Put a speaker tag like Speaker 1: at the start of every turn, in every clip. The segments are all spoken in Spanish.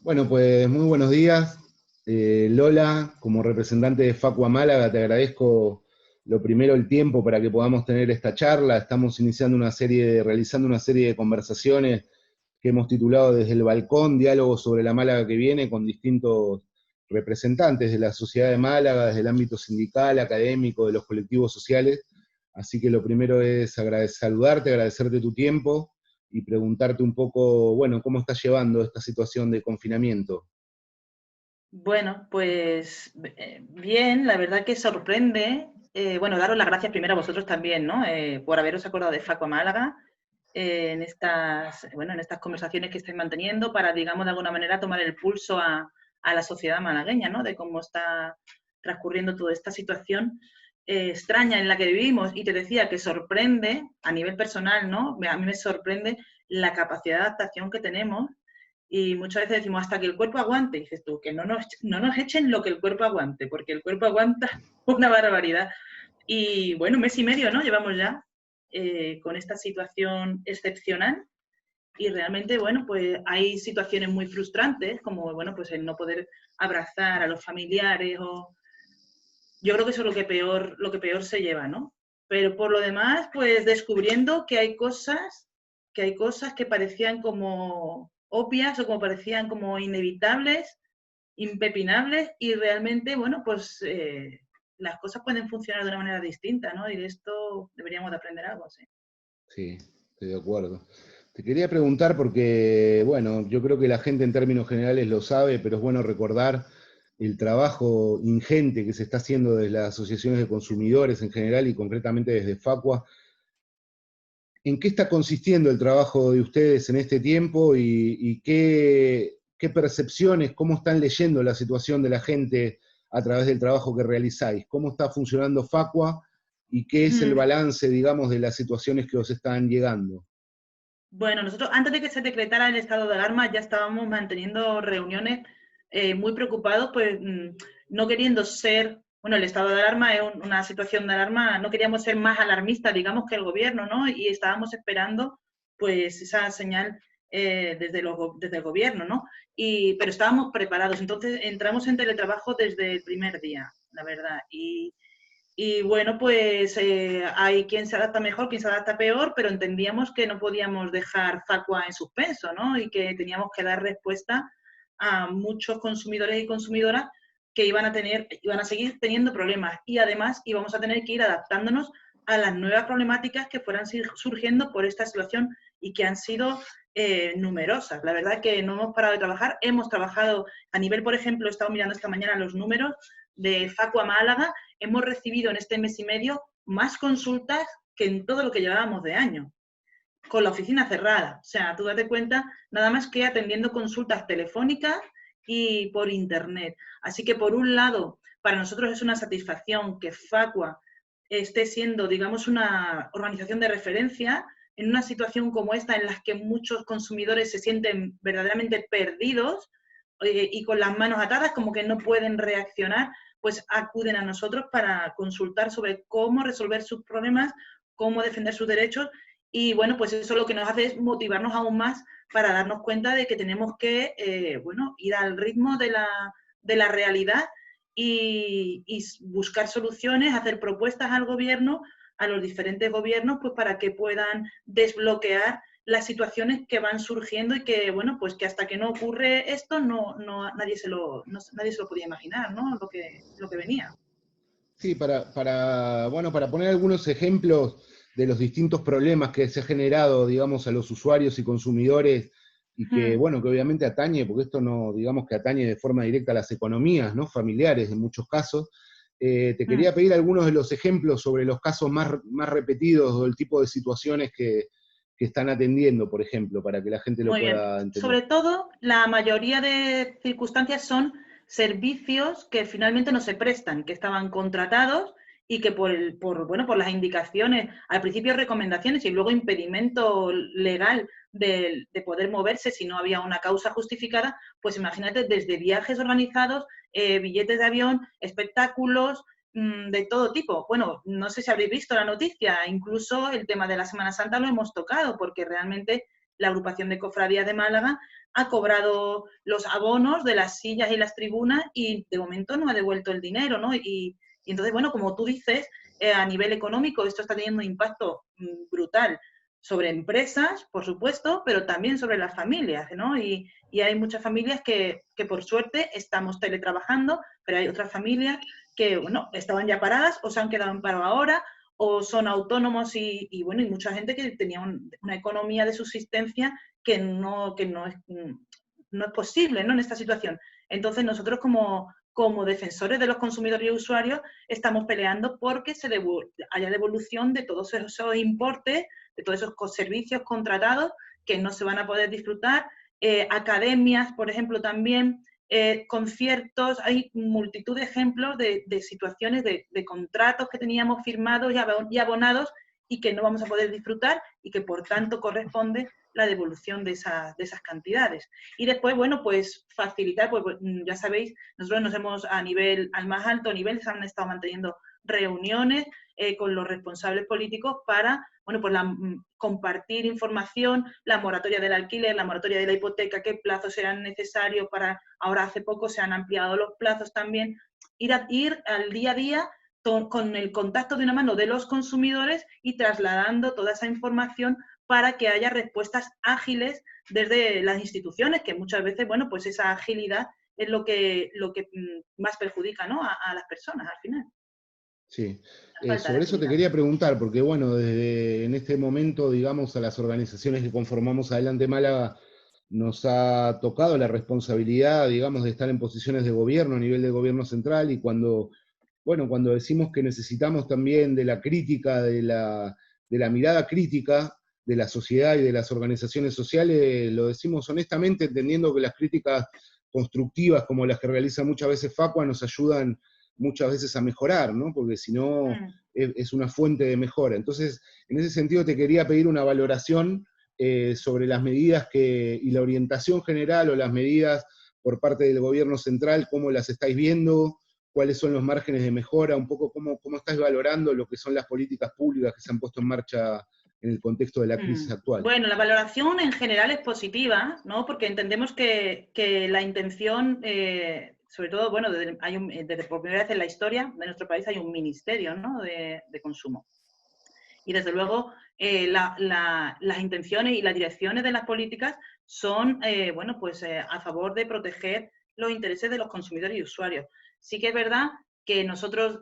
Speaker 1: Bueno, pues muy buenos días. Lola, como representante de Facua Málaga, te agradezco lo primero el tiempo para que podamos tener esta charla. Estamos realizando una serie de conversaciones que hemos titulado Desde el Balcón, Diálogos sobre la Málaga que viene, con distintos representantes de la sociedad de Málaga, desde el ámbito sindical, académico, de los colectivos sociales. Así que lo primero es saludarte, agradecerte tu tiempo y preguntarte un poco, bueno, cómo estás llevando esta situación de confinamiento.
Speaker 2: Bueno, pues bien, la verdad que sorprende. Bueno, daros las gracias primero a vosotros también, ¿no? Por haberos acordado de Faco Málaga en estas conversaciones que estáis manteniendo para, digamos, de alguna manera tomar el pulso a la sociedad malagueña, ¿no? De cómo está transcurriendo toda esta situación extraña en la que vivimos. Y te decía que sorprende a nivel personal, ¿no? A mí me sorprende la capacidad de adaptación que tenemos y muchas veces decimos hasta que el cuerpo aguante. Y dices tú, que no nos echen lo que el cuerpo aguante, porque el cuerpo aguanta una barbaridad. Y bueno, un mes y medio, ¿no? Llevamos ya con esta situación excepcional. Y realmente, bueno, pues hay situaciones muy frustrantes, como, bueno, pues el no poder abrazar a los familiares o... Yo creo que eso es lo que peor se lleva, ¿no? Pero por lo demás, pues descubriendo que hay cosas que parecían como obvias o como parecían como inevitables, impepinables, y realmente, bueno, pues las cosas pueden funcionar de una manera distinta, ¿no? Y de esto deberíamos de aprender algo, sí.
Speaker 1: Sí, estoy de acuerdo. Te quería preguntar porque, bueno, yo creo que la gente en términos generales lo sabe, pero es bueno recordar el trabajo ingente que se está haciendo desde las asociaciones de consumidores en general y concretamente desde Facua. ¿En qué está consistiendo el trabajo de ustedes en este tiempo y qué percepciones, cómo están leyendo la situación de la gente a través del trabajo que realizáis? ¿Cómo está funcionando Facua y qué es el
Speaker 2: Mm.
Speaker 1: balance, digamos, de las situaciones que os están llegando?
Speaker 2: Bueno, nosotros antes de que se decretara el estado de alarma ya estábamos manteniendo reuniones muy preocupados, pues no queriendo ser, bueno, el estado de alarma es una situación de alarma, no queríamos ser más alarmistas, digamos, que el gobierno, ¿no? Y estábamos esperando, pues, esa señal desde el gobierno, ¿no? Pero estábamos preparados, entonces entramos en teletrabajo desde el primer día, la verdad. Y bueno, pues hay quien se adapta mejor, quien se adapta peor, pero entendíamos que no podíamos dejar Facua en suspenso, ¿no? Y que teníamos que dar respuesta a muchos consumidores y consumidoras que iban a seguir teniendo problemas. Y además íbamos a tener que ir adaptándonos a las nuevas problemáticas que fueran surgiendo por esta situación y que han sido numerosas. La verdad que no hemos parado de trabajar. Hemos trabajado a nivel, por ejemplo, he estado mirando esta mañana los números de Facua Málaga. Hemos recibido en este mes y medio más consultas que en todo lo que llevábamos de año, con la oficina cerrada. O sea, tú date cuenta, nada más que atendiendo consultas telefónicas y por internet. Así que, por un lado, para nosotros es una satisfacción que Facua esté siendo, digamos, una organización de referencia en una situación como esta en la que muchos consumidores se sienten verdaderamente perdidos y con las manos atadas, como que no pueden reaccionar, pues acuden a nosotros para consultar sobre cómo resolver sus problemas, cómo defender sus derechos. Y bueno, pues eso lo que nos hace es motivarnos aún más para darnos cuenta de que tenemos que, bueno, ir al ritmo de la realidad y buscar soluciones, hacer propuestas al gobierno, a los diferentes gobiernos, pues para que puedan desbloquear las situaciones que van surgiendo y que, bueno, pues que hasta que no ocurre esto, nadie se lo podía imaginar, ¿no? Lo que venía.
Speaker 1: Sí, bueno, para poner algunos ejemplos de los distintos problemas que se ha generado, digamos, a los usuarios y consumidores y que,
Speaker 2: Hmm.
Speaker 1: bueno, que obviamente atañe, porque esto no, digamos que atañe de forma directa a las economías, ¿no? Familiares en muchos casos. Te
Speaker 2: Hmm.
Speaker 1: quería pedir algunos de los ejemplos sobre los casos más repetidos o el tipo de situaciones que están atendiendo, por ejemplo, para que la gente lo
Speaker 2: Muy bien.
Speaker 1: pueda entender.
Speaker 2: Sobre todo, la mayoría de circunstancias son servicios que finalmente no se prestan, que estaban contratados y que por las indicaciones, al principio recomendaciones y luego impedimento legal de poder moverse si no había una causa justificada, pues imagínate desde viajes organizados, billetes de avión, espectáculos, de todo tipo. Bueno, no sé si habréis visto la noticia, incluso el tema de la Semana Santa lo hemos tocado, porque realmente la agrupación de cofradías de Málaga ha cobrado los abonos de las sillas y las tribunas y de momento no ha devuelto el dinero, ¿no? Y entonces, bueno, como tú dices, a nivel económico esto está teniendo un impacto brutal sobre empresas, por supuesto, pero también sobre las familias, ¿no? Y hay muchas familias que por suerte estamos teletrabajando, pero hay otras familias que, bueno, estaban ya paradas o se han quedado en paro ahora o son autónomos y bueno, y mucha gente que tenía una economía de subsistencia que no es posible, ¿no? En esta situación. Entonces nosotros como defensores de los consumidores y usuarios estamos peleando porque haya devolución de todos esos importes, de todos esos servicios contratados que no se van a poder disfrutar. Academias, por ejemplo, también, conciertos, hay multitud de ejemplos de situaciones de contratos que teníamos firmados y abonados y que no vamos a poder disfrutar y que por tanto corresponde la devolución de esas cantidades. Y después, bueno, pues facilitar, pues ya sabéis, nosotros nos hemos al más alto nivel, se han estado manteniendo reuniones con los responsables políticos para, bueno, pues compartir información, la moratoria del alquiler, la moratoria de la hipoteca, qué plazos serán necesarios para, ahora hace poco se han ampliado los plazos también, ir al día a día con el contacto de una mano de los consumidores y trasladando toda esa información para que haya respuestas ágiles desde las instituciones, que muchas veces, bueno, pues esa agilidad es lo que más perjudica, ¿no? a las personas al final.
Speaker 1: Sí,
Speaker 2: Falta de
Speaker 1: sobre eso te
Speaker 2: agilidad.
Speaker 1: quería preguntar, porque bueno, desde en este momento, digamos, a las organizaciones que conformamos Adelante Málaga, nos ha tocado la responsabilidad, digamos, de estar en posiciones de gobierno, a nivel de gobierno central, y cuando decimos que necesitamos también de la crítica, de la mirada crítica de la sociedad y de las organizaciones sociales, lo decimos honestamente, entendiendo que las críticas constructivas, como las que realiza muchas veces Facua, nos ayudan muchas veces a mejorar, ¿no? Porque si no, es una fuente de mejora. Entonces, en ese sentido te quería pedir una valoración sobre las medidas y la orientación general o las medidas por parte del gobierno central, cómo las estáis viendo, cuáles son los márgenes de mejora, un poco cómo estáis valorando lo que son las políticas públicas que se han puesto en marcha en el contexto de la crisis actual.
Speaker 2: Bueno, la valoración en general es positiva, ¿no? Porque entendemos que la intención, sobre todo, bueno, desde por primera vez en la historia de nuestro país hay un ministerio, ¿no? de consumo. Y desde luego las intenciones y las direcciones de las políticas son, bueno, pues a favor de proteger los intereses de los consumidores y usuarios. Sí que es verdad que nosotros,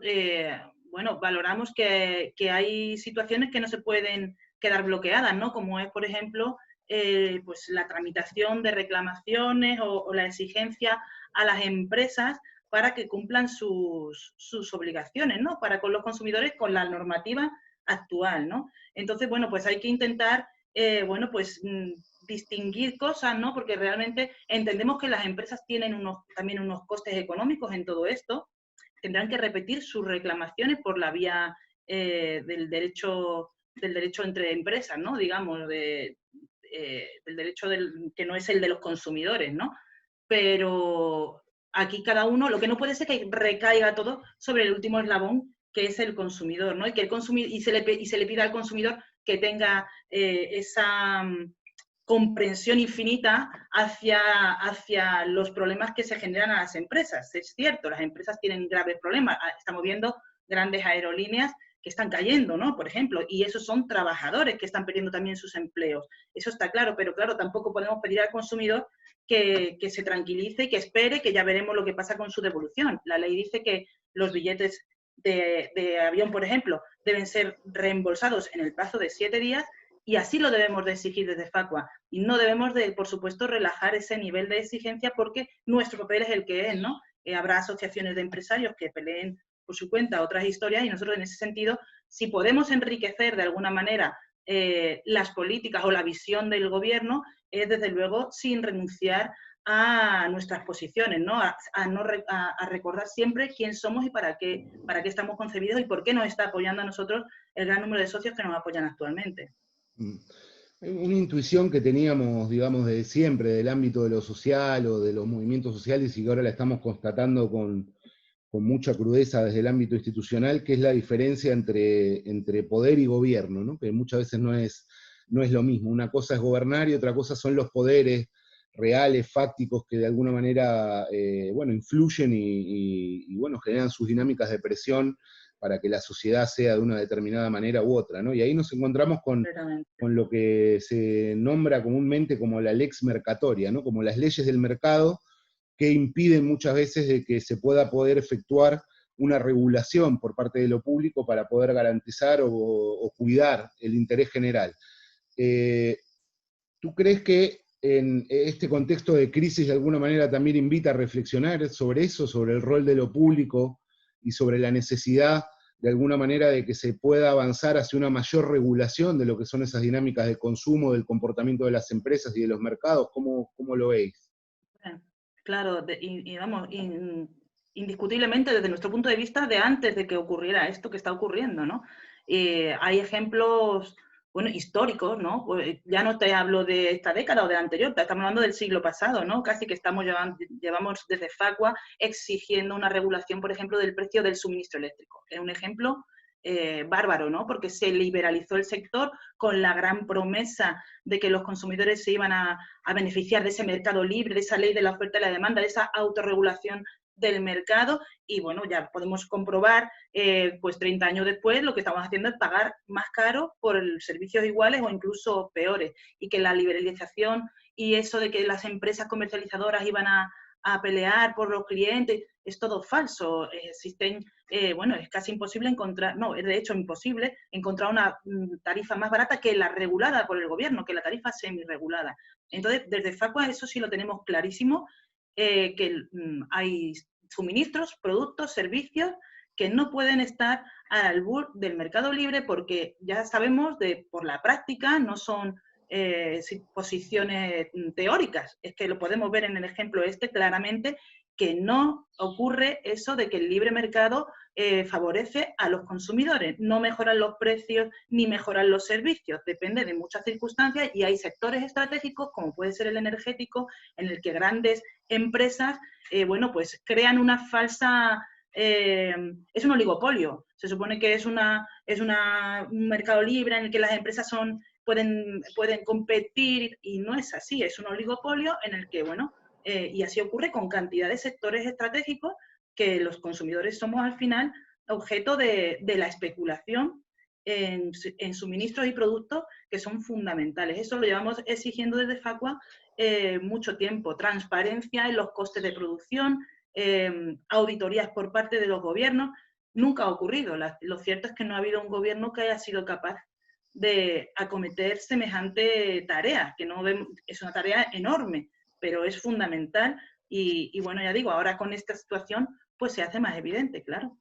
Speaker 2: bueno, valoramos que hay situaciones que no se pueden quedar bloqueadas, ¿no? Como es, por ejemplo, pues la tramitación de reclamaciones o la exigencia a las empresas para que cumplan sus obligaciones, ¿no? Para con los consumidores, con la normativa actual, ¿no? Entonces, bueno, pues hay que intentar, bueno, pues distinguir cosas, ¿no? Porque realmente entendemos que las empresas tienen también unos costes económicos en todo esto, tendrán que repetir sus reclamaciones por la vía del derecho entre empresas, ¿no? Digamos, del derecho que no es el de los consumidores, ¿no? Pero aquí cada uno, lo que no puede ser que recaiga todo sobre el último eslabón, que es el consumidor, ¿no? Y que y se le pida al consumidor que tenga esa comprensión infinita hacia los problemas que se generan a las empresas. Es cierto, las empresas tienen graves problemas. Estamos viendo grandes aerolíneas que están cayendo, ¿no? Por ejemplo, y esos son trabajadores que están perdiendo también sus empleos. Eso está claro, pero claro, tampoco podemos pedir al consumidor que se tranquilice y que espere, que ya veremos lo que pasa con su devolución. La ley dice que los billetes de avión, por ejemplo, deben ser reembolsados en el plazo de 7 días y así lo debemos de exigir desde Facua. Y no debemos de, por supuesto, relajar ese nivel de exigencia porque nuestro papel es el que es, ¿no? Habrá asociaciones de empresarios que peleen por su cuenta otras historias y nosotros en ese sentido, si podemos enriquecer de alguna manera las políticas o la visión del gobierno, es desde luego sin renunciar a nuestras posiciones, ¿no? A recordar siempre quién somos y para qué estamos concebidos y por qué nos está apoyando a nosotros el gran número de socios que nos apoyan actualmente.
Speaker 1: Una intuición que teníamos, digamos, desde siempre, del ámbito de lo social o de los movimientos sociales, y que ahora la estamos constatando con mucha crudeza desde el ámbito institucional, que es la diferencia entre poder y gobierno, ¿no? Que muchas veces no es no es lo mismo. Una cosa es gobernar y otra cosa son los poderes reales, fácticos, que de alguna manera, bueno, influyen y, bueno, generan sus dinámicas de presión para que la sociedad sea de una determinada manera u otra, ¿no? Y ahí nos encontramos con lo que se nombra comúnmente como la lex mercatoria, ¿no? Como las leyes del mercado que impiden muchas veces de que se pueda poder efectuar una regulación por parte de lo público para poder garantizar o cuidar el interés general. ¿Tú crees que en este contexto de crisis de alguna manera también invita a reflexionar sobre eso, sobre el rol de lo público y sobre la necesidad de alguna manera de que se pueda avanzar hacia una mayor regulación de lo que son esas dinámicas de consumo, del comportamiento de las empresas y de los mercados? ¿Cómo lo veis?
Speaker 2: Claro, vamos, indiscutiblemente desde nuestro punto de vista de antes de que ocurriera esto que está ocurriendo, ¿no? Hay ejemplos, bueno, históricos, ¿no? Pues ya no te hablo de esta década o de la anterior, estamos hablando del siglo pasado, ¿no? Casi que llevamos desde Facua exigiendo una regulación, por ejemplo, del precio del suministro eléctrico. Es un ejemplo bárbaro, ¿no? Porque se liberalizó el sector con la gran promesa de que los consumidores se iban a beneficiar de ese mercado libre, de esa ley de la oferta y la demanda, de esa autorregulación del mercado, y bueno, ya podemos comprobar, pues 30 años después, lo que estamos haciendo es pagar más caro por servicios iguales o incluso peores, y que la liberalización y eso de que las empresas comercializadoras iban a pelear por los clientes, es todo falso. Existen, bueno, es casi imposible encontrar, no, es de hecho imposible encontrar una tarifa más barata que la regulada por el gobierno, que la tarifa semi-regulada. Entonces, desde Facua eso sí lo tenemos clarísimo, que hay suministros, productos, servicios que no pueden estar al albur del mercado libre porque ya sabemos por la práctica, no son posiciones teóricas, es que lo podemos ver en el ejemplo claramente, que no ocurre eso de que el libre mercado favorece a los consumidores, no mejoran los precios ni mejoran los servicios, depende de muchas circunstancias y hay sectores estratégicos como puede ser el energético en el que grandes empresas, bueno, pues crean una falsa, es un oligopolio, se supone que es un mercado libre en el que las empresas pueden competir y no es así, es un oligopolio en el que, bueno, y así ocurre con cantidad de sectores estratégicos que los consumidores somos al final objeto de la especulación en suministros y productos que son fundamentales. Eso lo llevamos exigiendo desde Facua mucho tiempo. Transparencia en los costes de producción, auditorías por parte de los gobiernos. Nunca ha ocurrido. Lo cierto es que no ha habido un gobierno que haya sido capaz de acometer semejante tarea, que no es una tarea enorme, pero es fundamental y bueno, ya digo, ahora con esta situación pues se hace más evidente, claro.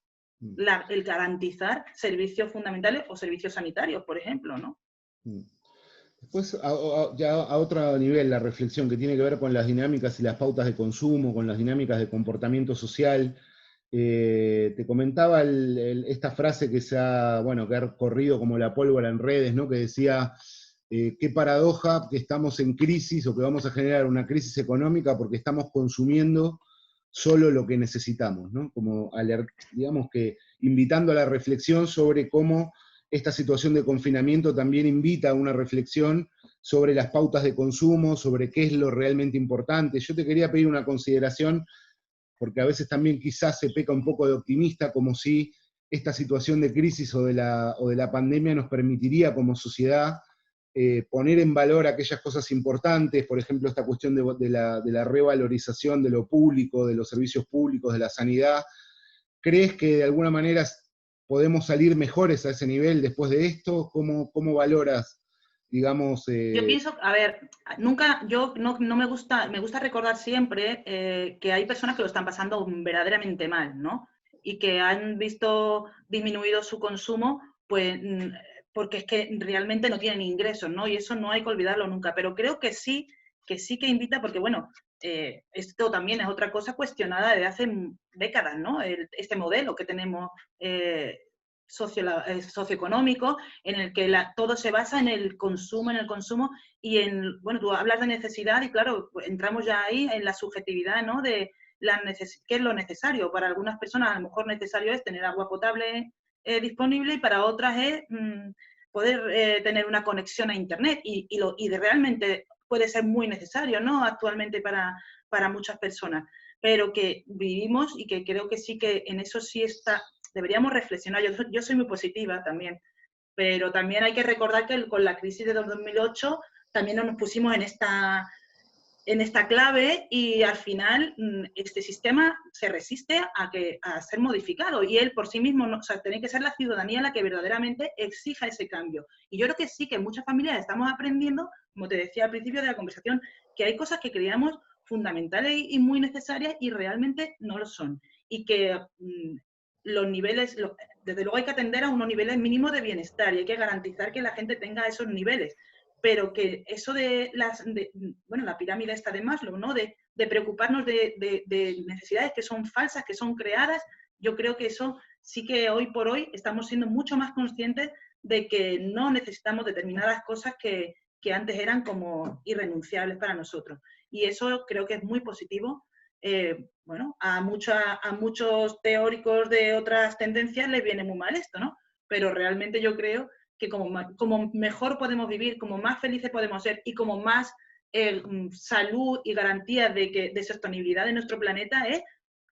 Speaker 2: El garantizar servicios fundamentales o servicios sanitarios, por ejemplo, ¿no?
Speaker 1: Después, ya a otro nivel, la reflexión que tiene que ver con las dinámicas y las pautas de consumo, con las dinámicas de comportamiento social. Te comentaba esta frase que bueno, que ha corrido como la pólvora en redes, ¿no? Que decía, qué paradoja que estamos en crisis o que vamos a generar una crisis económica porque estamos consumiendo solo lo que necesitamos, ¿no? Como, digamos que invitando a la reflexión sobre cómo esta situación de confinamiento también invita a una reflexión sobre las pautas de consumo, sobre qué es lo realmente importante. Yo te quería pedir una consideración, porque a veces también quizás se peca un poco de optimista, como si esta situación de crisis o de la pandemia nos permitiría como sociedad poner en valor aquellas cosas importantes, por ejemplo, esta cuestión de la revalorización de lo público, de los servicios públicos, de la sanidad. ¿Crees que de alguna manera podemos salir mejores a ese nivel después de esto? ¿Cómo valoras, digamos?
Speaker 2: Yo pienso, a ver, yo no me gusta recordar siempre que hay personas que lo están pasando verdaderamente mal, ¿no? Y que han visto disminuido su consumo, pues porque es que realmente no tienen ingresos, ¿no? Y eso no hay que olvidarlo nunca. Pero creo que sí que invita, porque bueno, esto también es otra cosa cuestionada desde hace décadas, ¿no? Este modelo que tenemos socioeconómico, en el que todo se basa en el consumo y en, bueno, tú hablas de necesidad y claro, pues entramos ya ahí en la subjetividad, ¿no? De qué es lo necesario. Para algunas personas a lo mejor necesario es tener agua potable disponible y para otras es poder tener una conexión a Internet y realmente puede ser muy necesario, ¿no? Actualmente para muchas personas, pero que vivimos y que creo que sí que en eso sí deberíamos reflexionar. Yo soy muy positiva también, pero también hay que recordar que con la crisis de 2008 también nos pusimos en esta clave y al final este sistema se resiste a ser modificado y él por sí mismo, o sea, tiene que ser la ciudadanía la que verdaderamente exija ese cambio. Y yo creo que sí, que en muchas familias estamos aprendiendo, como te decía al principio de la conversación, que hay cosas que creíamos fundamentales y muy necesarias y realmente no lo son. Y que los niveles, desde luego hay que atender a unos niveles mínimos de bienestar y hay que garantizar que la gente tenga esos niveles, pero que eso bueno, la pirámide está de Maslow, ¿no? De preocuparnos de necesidades que son falsas, que son creadas, yo creo que eso sí que hoy por hoy estamos siendo mucho más conscientes de que no necesitamos determinadas cosas que antes eran como irrenunciables para nosotros. Y eso creo que es muy positivo. Bueno, a muchos teóricos de otras tendencias les viene muy mal esto, ¿no? Pero realmente yo creo que como mejor podemos vivir, como más felices podemos ser y como más salud y garantía de sostenibilidad de nuestro planeta es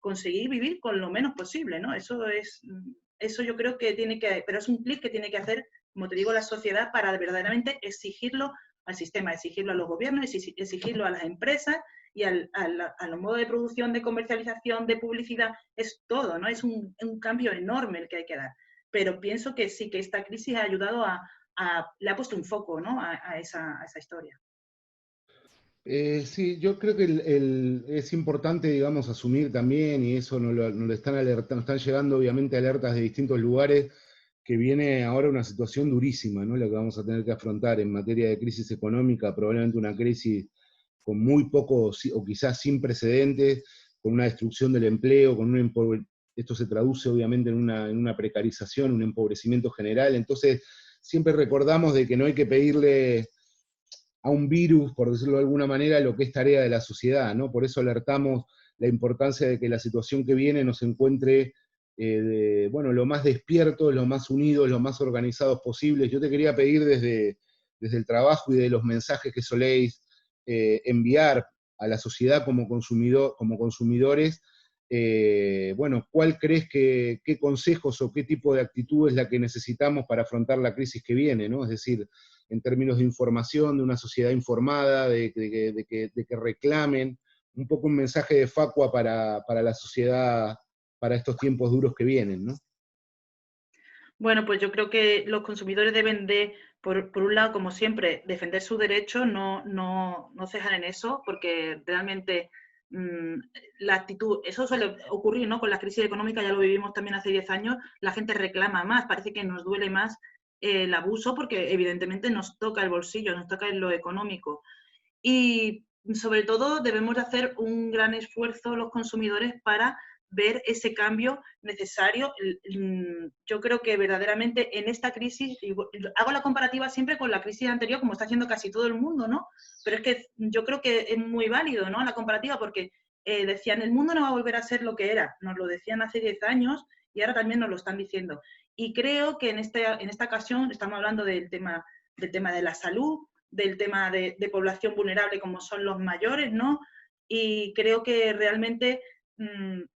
Speaker 2: conseguir vivir con lo menos posible, ¿no? Eso yo creo que pero es un clic que tiene que hacer, como te digo, la sociedad para verdaderamente exigirlo al sistema, exigirlo a los gobiernos, exigirlo a las empresas y a los modos de producción, de comercialización, de publicidad, es todo, ¿no? Es un cambio enorme el que hay que dar. Pero pienso que sí, que esta crisis ha ayudado le ha puesto un foco, ¿no? a esa historia.
Speaker 1: Sí, yo creo que es importante, digamos, asumir también, y eso nos lo están alertando, nos están llegando obviamente alertas de distintos lugares, que viene ahora una situación durísima, ¿no? La que vamos a tener que afrontar en materia de crisis económica, probablemente una crisis con muy poco, o quizás sin precedentes, con una destrucción del empleo, esto se traduce obviamente en una precarización, un empobrecimiento general. Entonces, siempre recordamos de que no hay que pedirle a un virus, por decirlo de alguna manera, lo que es tarea de la sociedad, ¿no? Por eso alertamos la importancia de que la situación que viene nos encuentre, bueno, lo más despiertos, lo más unidos, lo más organizados posibles. Yo te quería pedir desde el trabajo y de los mensajes que soléis enviar a la sociedad como consumidores, bueno, ¿cuál crees qué consejos o qué tipo de actitud es la que necesitamos para afrontar la crisis que viene, ¿no? Es decir, en términos de información, de una sociedad informada, de que reclamen, un poco un mensaje de facua para la sociedad, para estos tiempos duros que vienen, ¿no?
Speaker 2: Bueno, pues yo creo que los consumidores deben por un lado, como siempre, defender sus derechos, no cejar en eso, porque realmente la actitud, eso suele ocurrir, ¿no? Con la crisis económica, ya lo vivimos también hace 10 años, la gente reclama más, parece que nos duele más el abuso, porque evidentemente nos toca el bolsillo, nos toca en lo económico. Y sobre todo debemos de hacer un gran esfuerzo los consumidores para ver ese cambio necesario. Yo creo que verdaderamente en esta crisis, y hago la comparativa siempre con la crisis anterior, como está haciendo casi todo el mundo, ¿no? Pero es que yo creo que es muy válido, ¿no? La comparativa, porque decían, el mundo no va a volver a ser lo que era. Nos lo decían hace 10 años y ahora también nos lo están diciendo. Y creo que en esta ocasión estamos hablando del tema de la salud, del tema de población vulnerable como son los mayores, ¿no? Y creo que realmente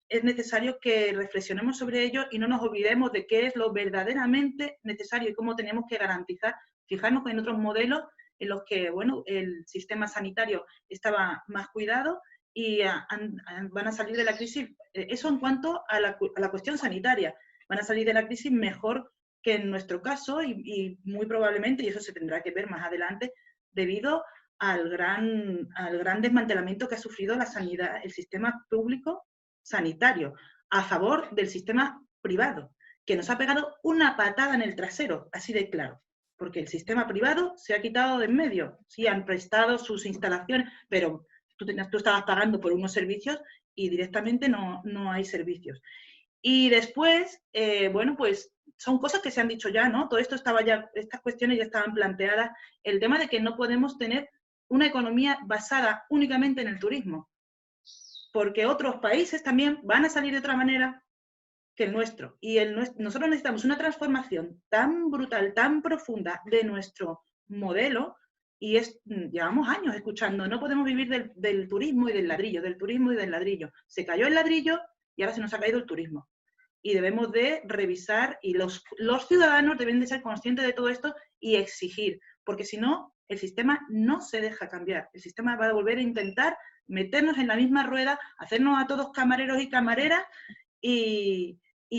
Speaker 2: es necesario que reflexionemos sobre ello y no nos olvidemos de qué es lo verdaderamente necesario y cómo tenemos que garantizar, fijarnos en otros modelos en los que, bueno, el sistema sanitario estaba más cuidado y van a salir de la crisis. Eso en cuanto a la cuestión sanitaria. Van a salir de la crisis mejor que en nuestro caso y muy probablemente, y eso se tendrá que ver más adelante, debido al gran desmantelamiento que ha sufrido la sanidad, el sistema público sanitario, a favor del sistema privado, que nos ha pegado una patada en el trasero, así de claro, porque el sistema privado se ha quitado de en medio. Sí, han prestado sus instalaciones, pero tú estabas pagando por unos servicios y directamente no hay servicios. Y después, bueno, pues son cosas que se han dicho ya, ¿no? Todo esto estaba ya, estas cuestiones ya estaban planteadas. El tema de que no podemos tener una economía basada únicamente en el turismo, porque otros países también van a salir de otra manera que el nuestro. Y nosotros necesitamos una transformación tan brutal, tan profunda de nuestro modelo, y llevamos años escuchando, no podemos vivir del turismo y del ladrillo, del turismo y del ladrillo. Se cayó el ladrillo y ahora se nos ha caído el turismo. Y debemos de revisar, y los ciudadanos deben de ser conscientes de todo esto y exigir, porque si no, el sistema no se deja cambiar. El sistema va a volver a intentar meternos en la misma rueda, hacernos a todos camareros y camareras y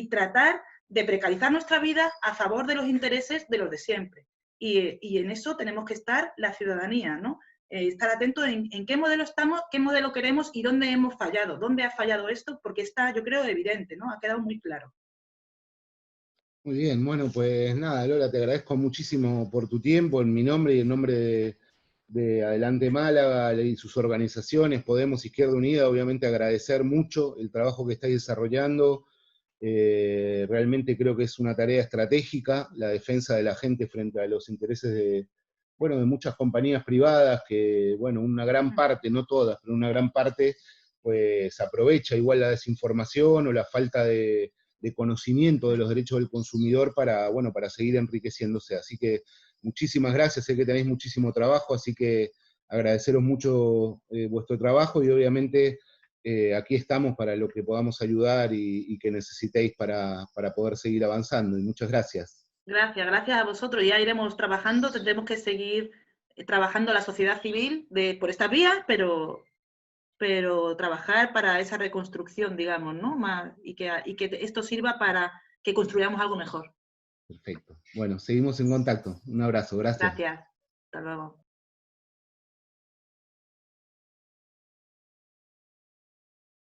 Speaker 2: tratar de precarizar nuestra vida a favor de los intereses de los de siempre. Y en eso tenemos que estar la ciudadanía, ¿no? Estar atentos en qué modelo estamos, qué modelo queremos y dónde hemos fallado, dónde ha fallado esto, porque está, yo creo, evidente, ¿no? Ha quedado muy claro.
Speaker 1: Muy bien, bueno, pues nada, Lola, te agradezco muchísimo por tu tiempo, en mi nombre y en nombre de Adelante Málaga y sus organizaciones, Podemos Izquierda Unida, obviamente agradecer mucho el trabajo que estáis desarrollando. Realmente creo que es una tarea estratégica, la defensa de la gente frente a los intereses de, bueno, de muchas compañías privadas que, bueno, una gran parte, no todas, pero una gran parte, pues aprovecha igual la desinformación o la falta de conocimiento de los derechos del consumidor para, bueno, para seguir enriqueciéndose. Así que muchísimas gracias, sé que tenéis muchísimo trabajo, así que agradeceros mucho vuestro trabajo y obviamente aquí estamos para lo que podamos ayudar y que necesitéis para poder seguir avanzando. Y muchas gracias.
Speaker 2: Gracias a vosotros. Ya iremos trabajando, tendremos que seguir trabajando la sociedad civil por esta vía, pero trabajar para esa reconstrucción, digamos, ¿no? Y que esto sirva para que construyamos algo mejor.
Speaker 1: Perfecto. Bueno, seguimos en contacto. Un abrazo, gracias.
Speaker 2: Gracias. Hasta luego.